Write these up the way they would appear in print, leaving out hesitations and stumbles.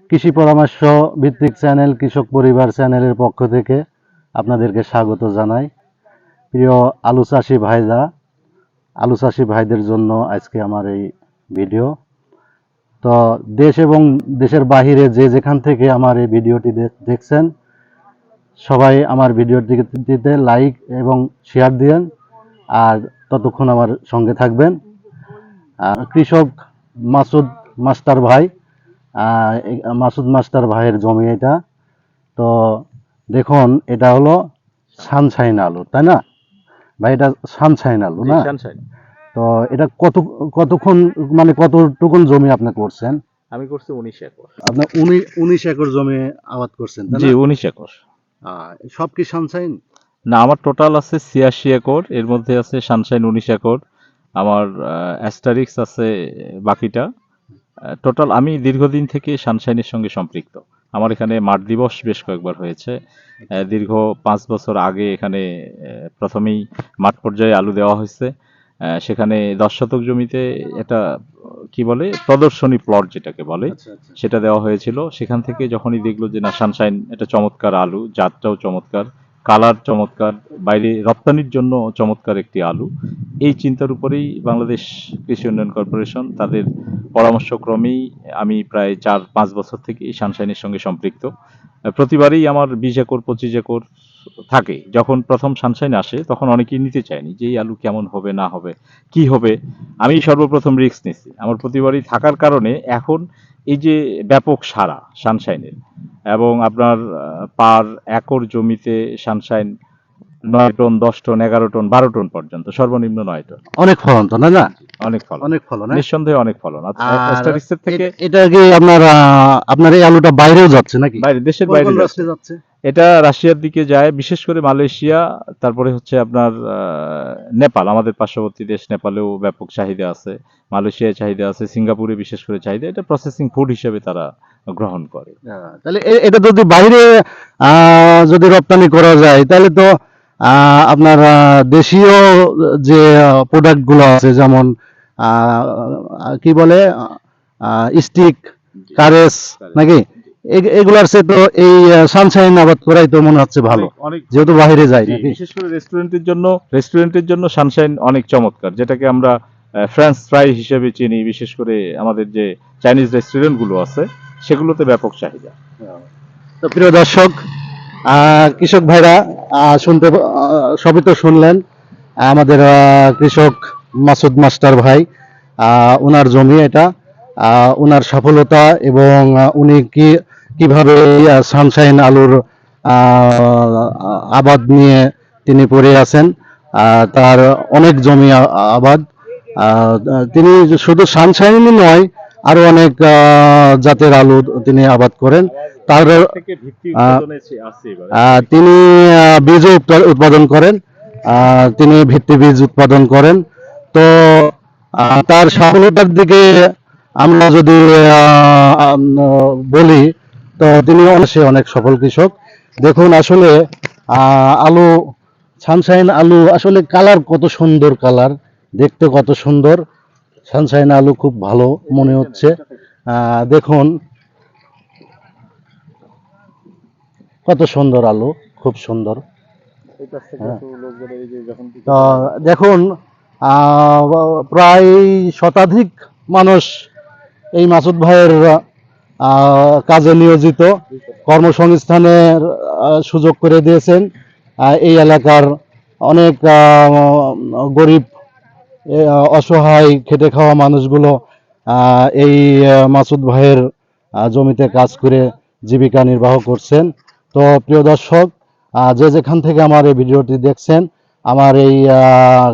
কৃষি পরামর্শ ভিত্তিক চ্যানেল কৃষক পরিবার চ্যানেলের পক্ষ থেকে আপনাদেরকে স্বাগত জানাই। প্রিয় আলু চাষি ভাইদের জন্য আজকে আমার এই ভিডিও। তো দেশ এবং দেশের বাহিরে যে যেখান থেকে আমার এই ভিডিওটি দেখছেন, সবাই আমার ভিডিওটিতে লাইক এবং শেয়ার দিন, আর ততক্ষণ আমার সঙ্গে থাকবেন। কৃষক মাসুদ মাস্টার ভাই, মাসুদ মাস্টার ভাইয়ের জমি এটা। তো দেখুন, এটা হলো সানশাইন আলু, তাই না ভাই? এটা সানশাইন আলু না? তো এটা কতক্ষণ মানে কতটুকুন জমি আপনি করছেন? আমি করছি 19 একর। আপনি 19 একর জমি আবাদ করছেন, তাই না? জি, 19 একর। সব কি সানশাইন? না, আমার টোটাল আছে 86 একর। এর মধ্যে আছে সানশাইন 19 একর। আমার অ্যাস্টারিক্স আছে বাকিটা। টোটাল আমি দীর্ঘদিন থেকে সানশাইনের সঙ্গে সম্পৃক্ত। আমার এখানে মাঠ দিবস বেশ কয়েকবার হয়েছে। দীর্ঘ 5 বছর আগে এখানে প্রথমেই মাঠ পর্যায়ে আলু দেওয়া হয়েছে। সেখানে 10 শতক জমিতে এটা কি বলে প্রদর্শনী প্লট যেটাকে বলে, সেটা দেওয়া হয়েছিল। সেখান থেকে যখনই দেখলো যে না, সানশাইন এটা চমৎকার আলু, জাতটাও চমৎকার, কালার চমৎকার, বাইরে রপ্তানির জন্য চমৎকার একটি আলু, এই চিন্তার উপরেই বাংলাদেশ কৃষি উন্নয়ন কর্পোরেশন তাদের পরামর্শক্রমেই আমি প্রায় 4-5 বছর থেকে এই সানশাইনের সঙ্গে সম্পৃক্ত। প্রতিবারই আমার 20 একর 25 একর থাকে। যখন প্রথম সানশাইন আসে তখন অনেকেই নিতে চায়নি যে এই আলু কেমন হবে না হবে কি হবে। আমি সর্বপ্রথম রিস্ক নিছি। আমার প্রতিবারই থাকার কারণে এখন এই যে ব্যাপক সাড়া সানশাইনের, এবং আপনার পার একর জমিতে Sunshine 9 ton 10 ton 11 ton 12 ton পর্যন্ত, সর্বনিম্ন 9 টন। অনেক ফলন তো, না? অনেক ফলন, নিঃসন্দেহে অনেক ফলন। অ্যাস্টারিক্সের থেকে এটা কি আপনার এই আলুটা বাইরেও যাচ্ছে নাকি? বাইরে, দেশের বাইরে যাচ্ছে। এটা রাশিয়ার দিকে যায়, বিশেষ করে মালয়েশিয়া, তারপরে হচ্ছে আপনার নেপাল, আমাদের পার্শ্ববর্তী দেশ নেপালেও ব্যাপক চাহিদা আছে, মালয়েশিয়ায় চাহিদা আছে, সিঙ্গাপুরে বিশেষ করে চাহিদা। এটা প্রসেসিং ফুড হিসেবে তারা গ্রহণ করে। তাহলে এটা যদি বাইরে যদি রপ্তানি করা যায়, তাহলে তো আপনার দেশীয় যে প্রোডাক্ট গুলো আছে, যেমন কি বলে স্টিক, কারেস নাকি, এগুলার সে তো এই সানশাইন আবাদ করাই তো মনে হচ্ছে ভালো, যেহেতু বাইরে যায় নাকি। বিশেষ করে রেস্টুরেন্টের জন্য সানশাইন অনেক চমৎকার, যেটাকে আমরা ফ্রেঞ্চ ফ্রাই হিসেবে চিনি। বিশেষ করে আমাদের যে চাইনিজ রেস্টুরেন্ট গুলো আছে সেগুলোতে ব্যাপক চাহিদা। তো প্রিয় দর্শক, কৃষক ভাইরা শুনতে সবই তো শুনলেন। আমাদের কৃষক মাসুদ মাস্টার ভাই, ওনার জমি এটা, ওনার সফলতা, এবং উনি কিভাবে সানশাইন আলুর আবাদ নিয়ে তিনি পড়ে আছেন। তার অনেক জমি আবাদ। তিনি শুধু সানশাইনই নয়, আরো অনেক জাতের আলু তিনি আবাদ করেন। তার তিনি বীজ উৎপাদন করেন, তিনি ভিত্তি বীজ উৎপাদন করেন। তো তার সফলতার দিকে আমরা যদি বলি, তো তিনি অনেক সফল কৃষক। দেখুন, আসলে আলু, সানশাইন আলু আসলে কালার কত সুন্দর, কালার দেখতে কত সুন্দর। সানশাইন আলু খুব ভালো মনে হচ্ছে। দেখুন কত সুন্দর আলু, খুব সুন্দর। তো দেখুন, প্রায় শতাধিক মানুষ এই মাসুদ ভাইয়ের কাজে নিয়োজিত, কর্মসংস্থানের সুযোগ করে দিয়েছেন। এই এলাকার অনেক গরিব, অসহায়, খেটে খাওয়া মানুষগুলো এই মাসুদ ভাইয়ের জমিতে কাজ করে জীবিকা নির্বাহ করছেন। তো প্রিয় দর্শক, যে যেখান থেকে আমার এই ভিডিওটি দেখছেন, আমার এই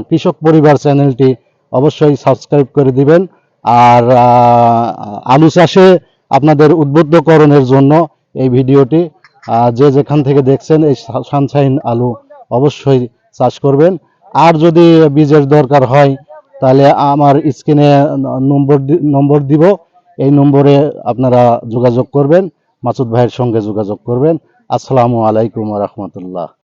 কৃষক পরিবার চ্যানেলটি অবশ্যই সাবস্ক্রাইব করে দিবেন। আর আলু চাষে আপনাদের উদ্বুদ্ধকরণের জন্য এই ভিডিওটি, যে যেখান থেকে দেখছেন, এই সানশাইন আলু অবশ্যই চাষ করবেন। আর যদি বীজের দরকার হয়, তাহলে আমার স্ক্রিনে নম্বর দিব, এই নম্বরে আপনারা যোগাযোগ করবেন, মাসুদ ভাইয়ের সঙ্গে যোগাযোগ করবেন। আসসালামু আলাইকুম ওয়া রাহমাতুল্লাহ।